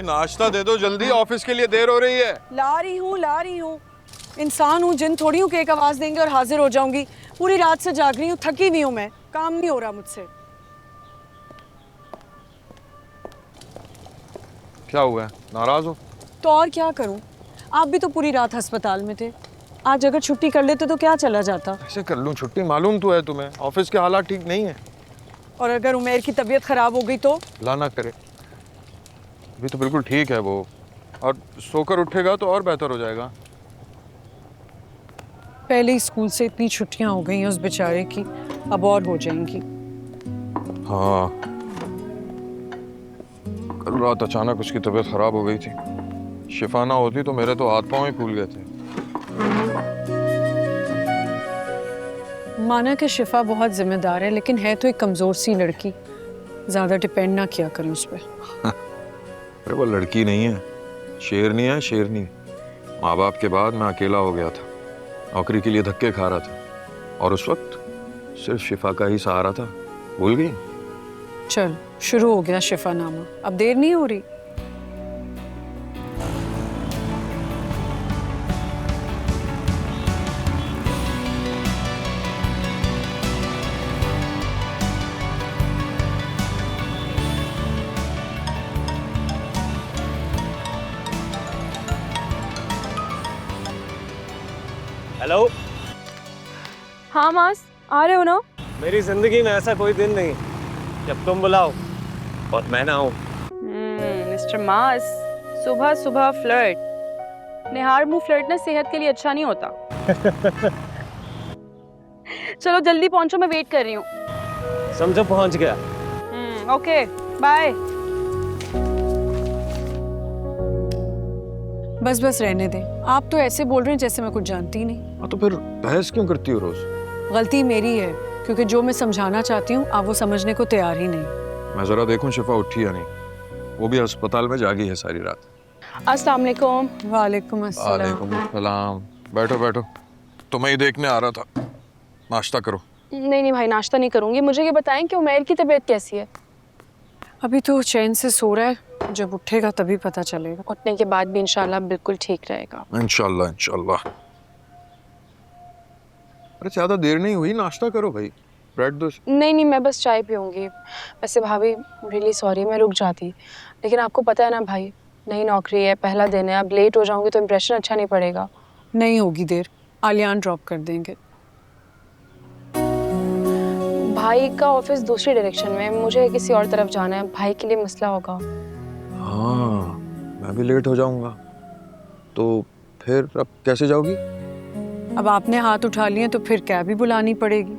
नाश्ता दे दो जल्दी, ऑफिस के लिए देर हो रही है। ला रही हूँ। इंसान हूँ, जिन थोड़ी हूँ कि एक आवाज देंगे और हाजिर हो जाऊंगी। पूरी रात से जाग रही हूँ, थकी नहीं हूँ मैं, काम नहीं हो रहा मुझसे। क्या हुआ है, नाराज हो? तो और क्या करूँ, आप भी तो पूरी रात अस्पताल में थे। आज अगर छुट्टी कर लेते तो क्या चला जाता। ऐसे कर लूँ छुट्टी, मालूम तो है तुम्हें ऑफिस के हालात ठीक नहीं है। और अगर उमेर की तबीयत खराब हो गई तो? अल्लाह ना करे, अभी तो बिल्कुल ठीक है वो, और सोकर उठेगा तो और बेहतर हो जाएगा। पहले ही स्कूल से इतनी छुट्टियां हो गई हैं उस बेचारे की, अब और हो जाएंगी। हाँ, कल रात अचानक उसकी तबीयत खराब हो गई थी। शिफा ना होती तो मेरे तो हाथ पांव ही फूल गए थे। माना कि शिफा बहुत जिम्मेदार है, लेकिन है तो एक कमजोर सी लड़की। ज्यादा डिपेंड ना किया करें उस पर। अरे वो लड़की नहीं है, शेरनी है, शेरनी। माँ बाप के बाद मैं अकेला हो गया था, नौकरी के लिए धक्के खा रहा था, और उस वक्त सिर्फ शिफा का ही सहारा था। भूल गई? चल शुरू हो गया शिफा नामा, अब देर नहीं हो रही। हेलो। हाँ मास, आ रहे हो ना? मेरी जिंदगी में ऐसा कोई दिन नहीं जब तुम बुलाओ और मैं ना आऊं। मिस्टर मास, सुबह सुबह फ्लर्ट। निहार मुंह फ्लर्ट ना सेहत के लिए अच्छा नहीं होता। चलो जल्दी पहुंचो, मैं वेट कर रही हूँ। समझो पहुंच गया। Okay bye. बस बस रहने दें, आप तो ऐसे बोल रहे हैं जैसे मैं कुछ जानती ही नहीं। हाँ तो फिर बहस क्यों करती हो रोज? गलती मेरी है, क्योंकि जो मैं समझाना चाहती हूँ आप वो समझने को तैयार ही नहीं। मैं जरा देखूं शिफा उठी या नहीं, वो भी अस्पताल में जागी है सारी रात। अस्सलाम वालेकुम। वालेकुम अस्सलाम। वालेकुम अस्सलाम। बैठो बैठो, तुम्हें ही देखने आ रहा था। नाश्ता करो। नहीं भाई, नाश्ता नहीं करूंगी। मुझे ये बताएं कि उमैर की तबीयत कैसी है? अभी तो चैन से सो रहा है, जब उठेगा तभी पता चलेगा। उठने के बाद भी इंशाल्लाह बिल्कुल ठीक रहेगा। इंशाल्लाह इंशाल्लाह। अरे ज्यादा देर नहीं हुई, नाश्ता करो भाई, ब्रेड दो। नहीं, मैं बस चाय पीऊंगी। वैसे भाभी रियली सॉरी, मैं रुक जाती, लेकिन आपको पता है ना भाई, नई नौकरी है, पहला दिन है, अब लेट हो जाऊंगी तो इम्प्रेशन अच्छा नहीं पड़ेगा। नहीं होगी देर, आलियान ड्रॉप कर देंगे। भाई का ऑफिस दूसरी डायरेक्शन में, मुझे किसी और तरफ जाना है, भाई के लिए मसला होगा। हाँ, मैं भी लेट हो जाऊंगा, तो फिर अब कैसे जाओगी? अब आपने हाथ उठा लिए तो फिर कैब ही बुलानी पड़ेगी।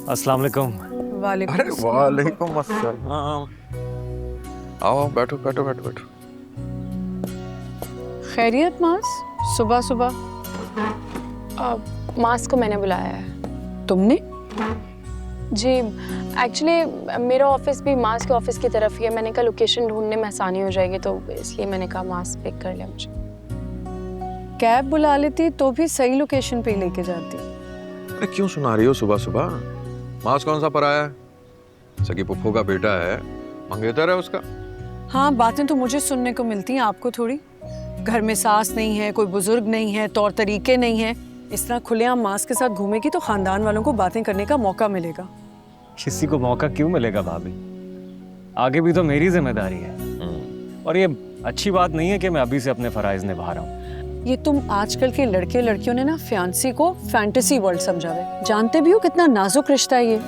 अस्सलाम वालेकुम। वालेकुम अरे अस्सलाम। वालेकुम अस्सलाम। आओ बैठो बैठो बैठो बैठो। खैरियत मास, सुबह सुबह? मास को मैंने बुलाया है। तुमने? जी, एक्चुअली मेरा ऑफिस भी मास के ऑफिस की तरफ ही है। मैंने कहा लोकेशन ढूंढने में आसानी हो जाएगी, तो इसलिए मैंने कहा मास पिक कर लिया मुझे। कैब बुला लेती तो भी सही लोकेशन पे लेके जाती। अरे क्यों सुना रही हो सुबह सुबह? मास कौन सा पराया है? सगी पुप्पो का बेटा है, मंगेतर है उसका। हाँ, बातें तो मुझे सुनने को मिलती हैं, आपको थोड़ी। घर में सास नहीं है, कोई बुजुर्ग नहीं है, तौर तरीके नहीं है। इस तरह खुलेआम मास के साथ घूमेगी तो खानदान वालों को बातें करने का मौका मिलेगा। किसी को मौका क्यों मिलेगा भाभी, आगे भी तो मेरी जिम्मेदारी है। और ये अच्छी बात नहीं है कि मैं अभी से अपने फराइज निभा रहा हूँ। ये तुम आजकल के लड़के लड़कियों ने ना फैंसी को फैंटेसी वर्ल्ड समझा है। जानते भी हो कितना नाजुक रिश्ता है ये।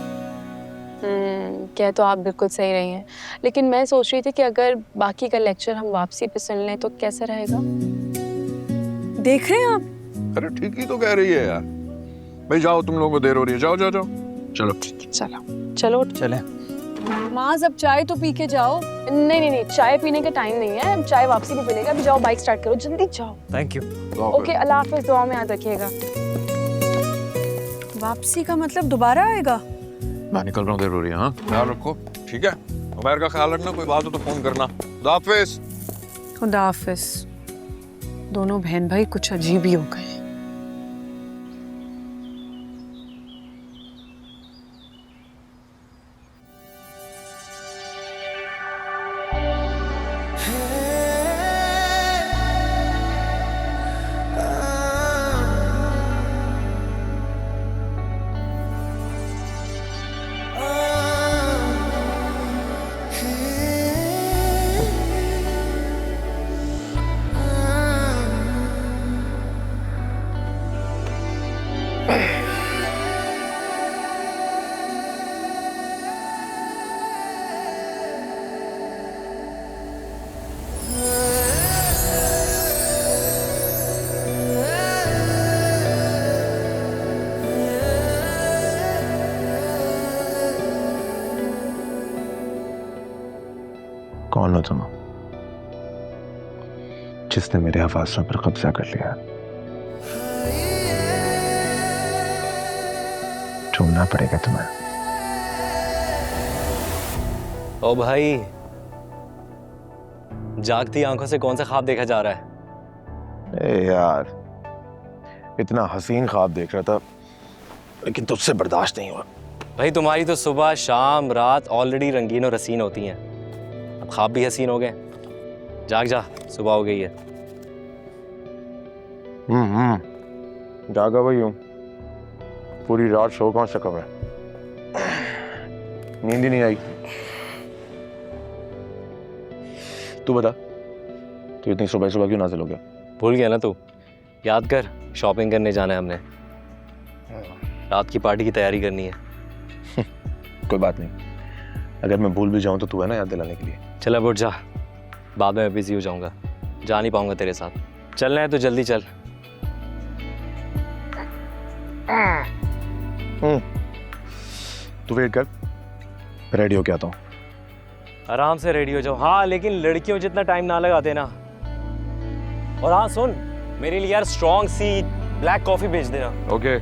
क्या तो आप बिल्कुल सही रही हैं, लेकिन मैं सोच रही थी कि अगर बाकी का लेक्चर हम वापसी पे सुन लें तो कैसा रहेगा? देख रहे हैं आप? अरे ठीक ही तो कह रही है यार। भाई जाओ, तुम लोगों को देर हो रही है, जाओ जाओ जाओ। चलो चलो चले। माज अब चाय तो पी के जाओ। नहीं, चाय पीने का टाइम नहीं है, चाय वापसी पे पीनेगा। अभी जाओ, बाइक स्टार्ट करो, जल्दी जाओ। Thank you. ओके, अल्लाह हाफिज, दुआ में याद रखिएगा। वापसी का मतलब दोबारा आएगा? मैं निकल रहा हूँ, देर हो रही है। हाँ ख्याल रखो, ठीक है? उमैर का ख्याल रखना, कोई बात हो तो फोन करना। खुदा हाफिज। खुदा हाफिज। दोनों बहन भाई कुछ अजीब ही हो गए। हो तुम, जिसने मेरे हवासों पर कब्जा कर लिया? ढूंढना पड़ेगा तुम्हें। ओ भाई, जागती आंखों से कौन सा ख्वाब देखा जा रहा है? ए यार, इतना हसीन ख्वाब देख रहा था, लेकिन तुझसे बर्दाश्त नहीं हुआ। भाई तुम्हारी तो सुबह शाम रात ऑलरेडी रंगीन और हसीन होती हैं, अब ख्वाब भी हसीन हो गए। जाग जा, सुबह हो गई है। जागा वही हूँ, पूरी रात सो कौन सका मैं, नींद ही नहीं आई। तू बता, तू इतनी सुबह सुबह क्यों नाज़िल हो गया? भूल गया ना तू? याद कर, शॉपिंग करने जाना है हमने, रात की पार्टी की तैयारी करनी है। कोई बात नहीं, अगर मैं भूल भी जाऊं तो तू है ना याद दिलाने के लिए। चल अब उठ जा, बाद में मैं बिजी हो जाऊंगा, जा नहीं पाऊंगा तेरे साथ। चलना है तो जल्दी चल। तू वेट कर, रेडी हो के आता हूँ। आराम से रेडी हो जाओ। हाँ, लेकिन लड़कियों जितना टाइम ना लगाते ना। और हाँ सुन, मेरे लिए यार स्ट्रॉन्ग सी ब्लैक कॉफी भेज देना। ओके